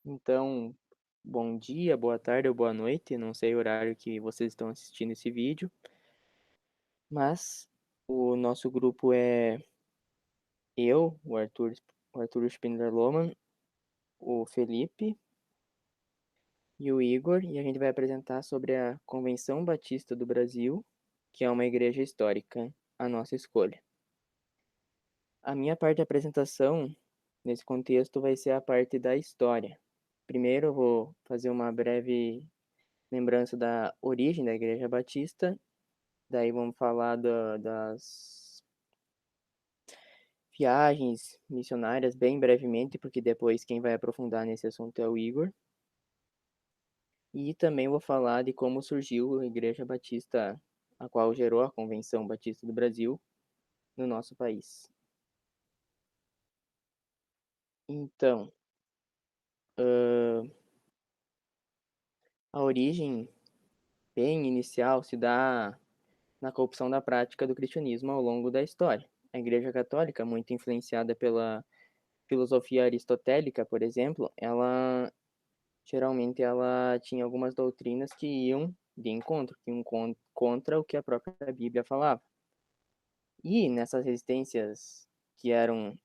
Então, bom dia, boa tarde ou boa noite, não sei o horário que vocês estão assistindo esse vídeo, mas o nosso grupo é eu, o Arthur Spindler-Loman, o Felipe e o Igor, e a gente vai apresentar sobre a Convenção Batista do Brasil, que é uma igreja histórica, a nossa escolha. A minha parte da apresentação, nesse contexto, vai ser a parte da história. Primeiro, eu vou fazer uma breve lembrança da origem da Igreja Batista. Daí vamos falar das viagens missionárias bem brevemente, porque depois quem vai aprofundar nesse assunto é o Igor. E também vou falar de como surgiu a Igreja Batista, a qual gerou a Convenção Batista do Brasil no nosso país. Então, a origem bem inicial se dá na corrupção da prática do cristianismo ao longo da história. A Igreja Católica, muito influenciada pela filosofia aristotélica, por exemplo, geralmente ela tinha algumas doutrinas que iam de encontro, que iam contra o que a própria Bíblia falava. E nessas resistências que eram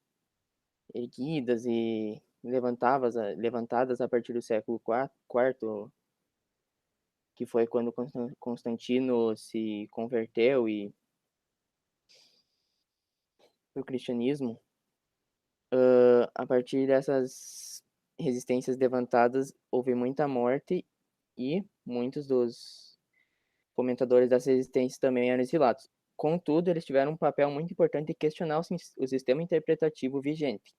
erguidas e levantadas a partir do século IV, que foi quando Constantino se converteu e o cristianismo, a partir dessas resistências levantadas, houve muita morte e muitos dos comentadores das resistências também eram exilados. Contudo, eles tiveram um papel muito importante em questionar o sistema interpretativo vigente,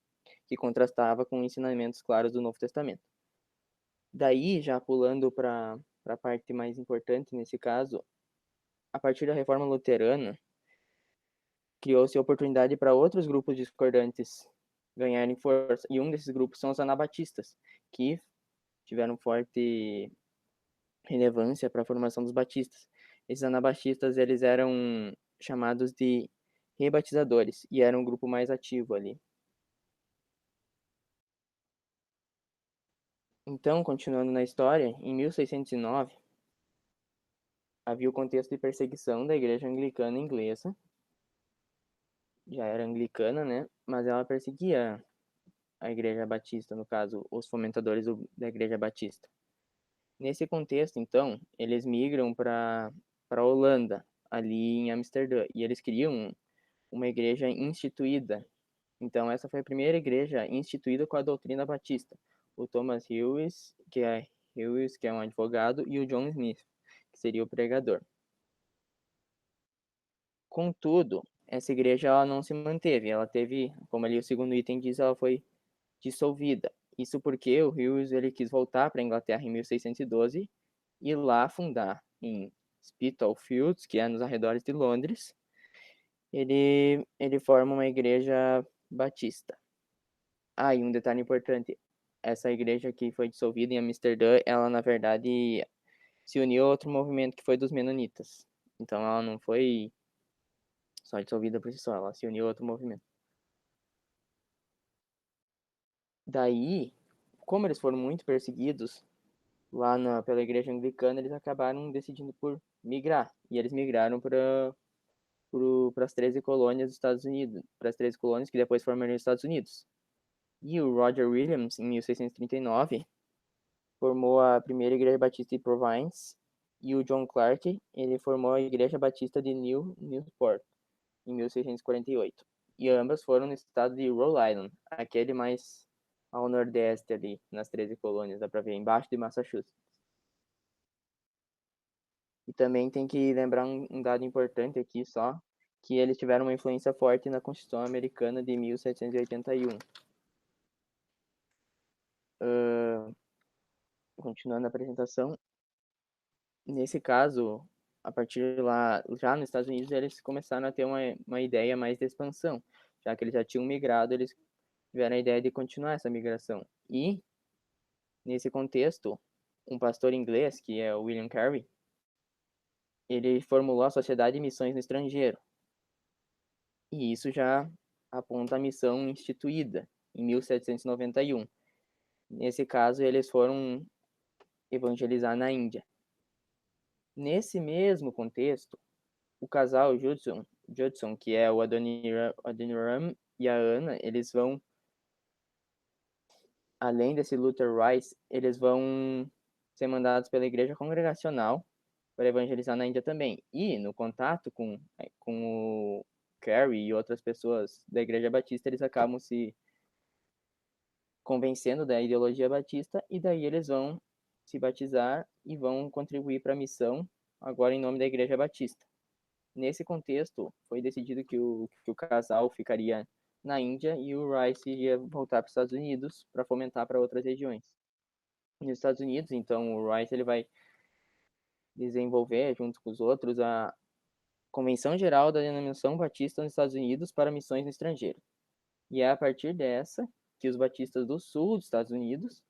que contrastava com ensinamentos claros do Novo Testamento. Daí, já pulando para a parte mais importante nesse caso, a partir da Reforma Luterana, criou-se oportunidade para outros grupos discordantes ganharem força, e um desses grupos são os anabatistas, que tiveram forte relevância para a formação dos batistas. Esses anabatistas, eles eram chamados de rebatizadores e eram um grupo mais ativo ali. Então, continuando na história, em 1609 havia o contexto de perseguição da igreja anglicana inglesa. Já era anglicana, né? Mas ela perseguia a igreja batista, no caso, os fomentadores da igreja batista. Nesse contexto, então, eles migram para a Holanda, ali em Amsterdã, e eles criam uma igreja instituída. Então, essa foi a primeira igreja instituída com a doutrina batista. O Thomas Hughes, que é um advogado, e o John Smith, que seria o pregador. Contudo, essa igreja ela não se manteve. Ela teve, como ali o segundo item diz, ela foi dissolvida. Isso porque o Hughes ele quis voltar para a Inglaterra em 1612 e lá fundar em Spitalfields, que é nos arredores de Londres, ele forma uma igreja batista. Ah, e um detalhe importante, essa igreja que foi dissolvida em Amsterdã, ela na verdade se uniu a outro movimento que foi dos Menonitas. Então ela não foi só dissolvida por si só, ela se uniu a outro movimento. Daí, como eles foram muito perseguidos pela igreja anglicana, eles acabaram decidindo por migrar. E eles migraram para as 13 colônias dos Estados Unidos, para as 13 colônias que depois formaram os Estados Unidos. E o Roger Williams, em 1639, formou a primeira igreja batista de Provence, e o John Clark, ele formou a igreja batista de Newport, em 1648. E ambas foram no estado de Rhode Island, aquele mais ao nordeste ali, nas 13 colônias, dá para ver, embaixo de Massachusetts. E também tem que lembrar um dado importante aqui só, que eles tiveram uma influência forte na Constituição Americana de 1781. Continuando a apresentação, nesse caso, a partir de lá, já nos Estados Unidos, eles começaram a ter uma ideia mais de expansão. Já que eles já tinham migrado, eles tiveram a ideia de continuar essa migração. E, nesse contexto, um pastor inglês, que é o William Carey, ele formulou a Sociedade de Missões no Estrangeiro. E isso já aponta a missão instituída em 1791. Nesse caso, eles foram evangelizar na Índia. Nesse mesmo contexto, o casal Judson, que é o Adoniram e a Ana, eles vão, além desse Luther Rice, eles vão ser mandados pela igreja congregacional para evangelizar na Índia também. E no contato com o Carey e outras pessoas da igreja batista, eles acabam se convencendo da ideologia batista e daí eles vão se batizar e vão contribuir para a missão agora em nome da igreja batista. Nesse contexto, foi decidido que o casal ficaria na Índia e o Rice iria voltar para os Estados Unidos para fomentar para outras regiões. Nos Estados Unidos, então, o Rice ele vai desenvolver, junto com os outros, a Convenção Geral da Denominação Batista nos Estados Unidos para missões no estrangeiro. E é a partir dessa que os batistas do sul dos Estados Unidos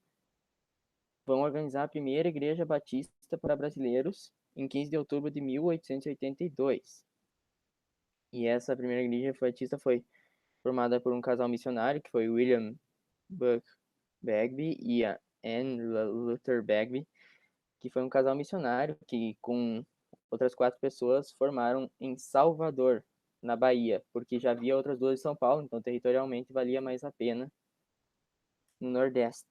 vão organizar a primeira igreja batista para brasileiros em 15 de outubro de 1882. E essa primeira igreja batista foi formada por um casal missionário, que foi William Buck Bagby e a Anne Luther Bagby, que foi um casal missionário que, com outras 4 pessoas, formaram em Salvador, na Bahia, porque já havia outras 2 em São Paulo, então territorialmente valia mais a pena no Nordeste.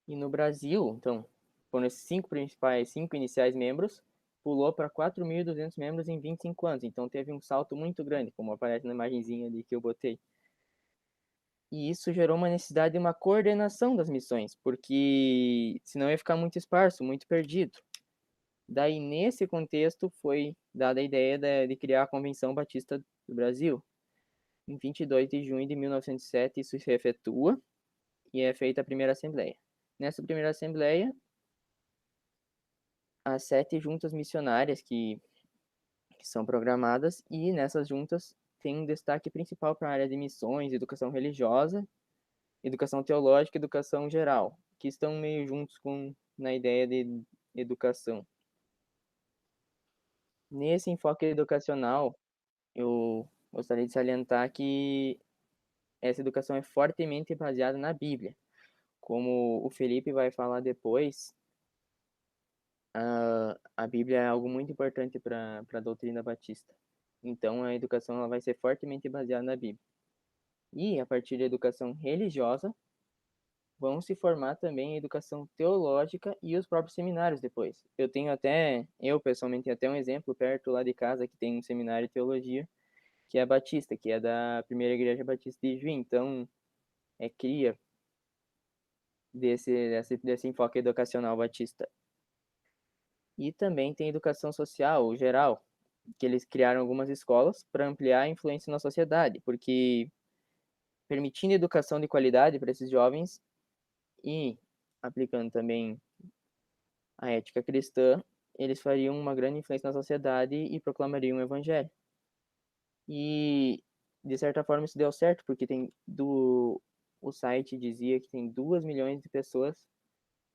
E no Brasil, então, foram esses 5 iniciais membros, pulou para 4.200 membros em 25 anos, então teve um salto muito grande, como aparece na imagenzinha ali que eu botei. E isso gerou uma necessidade de uma coordenação das missões, porque senão ia ficar muito esparso, muito perdido. Daí, nesse contexto, foi dada a ideia de criar a Convenção Batista do Brasil. Em 22 de junho de 1907, isso se efetua e é feita a primeira assembleia. Nessa primeira assembleia, as 7 juntas missionárias que são programadas, e nessas juntas tem um destaque principal para a área de missões, educação religiosa, educação teológica e educação geral, que estão meio juntos na ideia de educação. Nesse enfoque educacional, eu gostaria de salientar que essa educação é fortemente baseada na Bíblia. Como o Felipe vai falar depois, a Bíblia é algo muito importante para a doutrina batista. Então, a educação ela vai ser fortemente baseada na Bíblia. E, a partir da educação religiosa, vão se formar também a educação teológica e os próprios seminários depois. Eu pessoalmente tenho até um exemplo perto lá de casa que tem um seminário de teologia, que é a Batista, que é da Primeira Igreja Batista de Juí. Então, é cria desse enfoque educacional batista. E também tem educação social, geral, que eles criaram algumas escolas para ampliar a influência na sociedade, porque permitindo educação de qualidade para esses jovens e aplicando também a ética cristã, eles fariam uma grande influência na sociedade e proclamariam o evangelho. E, de certa forma, isso deu certo, porque o site dizia que tem 2 milhões de pessoas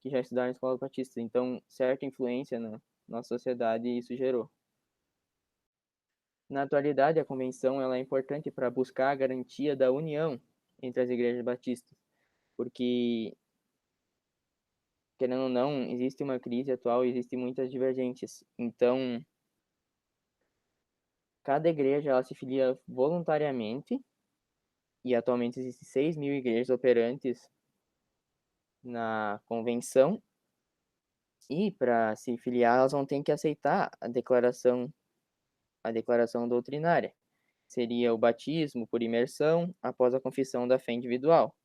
que já estudaram em escolas batistas. Então, certa influência na sociedade isso gerou. Na atualidade, a convenção ela é importante para buscar a garantia da união entre as igrejas batistas, porque, querendo ou não, existe uma crise atual e existem muitas divergências. Então, cada igreja ela se filia voluntariamente, e atualmente existem 6.000 igrejas operantes na convenção, e para se filiar elas vão ter que aceitar a declaração doutrinária. Seria o batismo por imersão após a confissão da fé individual,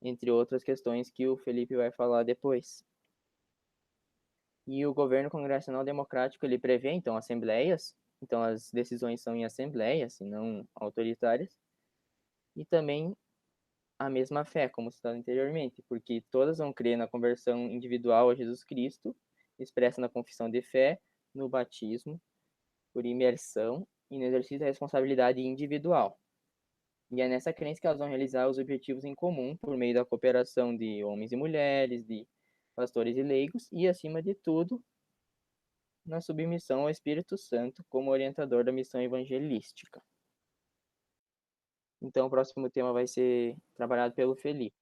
entre outras questões que o Felipe vai falar depois. E o governo congressional democrático ele prevê então assembleias, então as decisões são em assembleias e não autoritárias, e também a mesma fé, como citado anteriormente, porque todas vão crer na conversão individual a Jesus Cristo, expressa na confissão de fé, no batismo, por imersão e no exercício da responsabilidade individual. E é nessa crença que elas vão realizar os objetivos em comum por meio da cooperação de homens e mulheres, de pastores e leigos e, acima de tudo, na submissão ao Espírito Santo como orientador da missão evangelística. Então o próximo tema vai ser trabalhado pelo Felipe.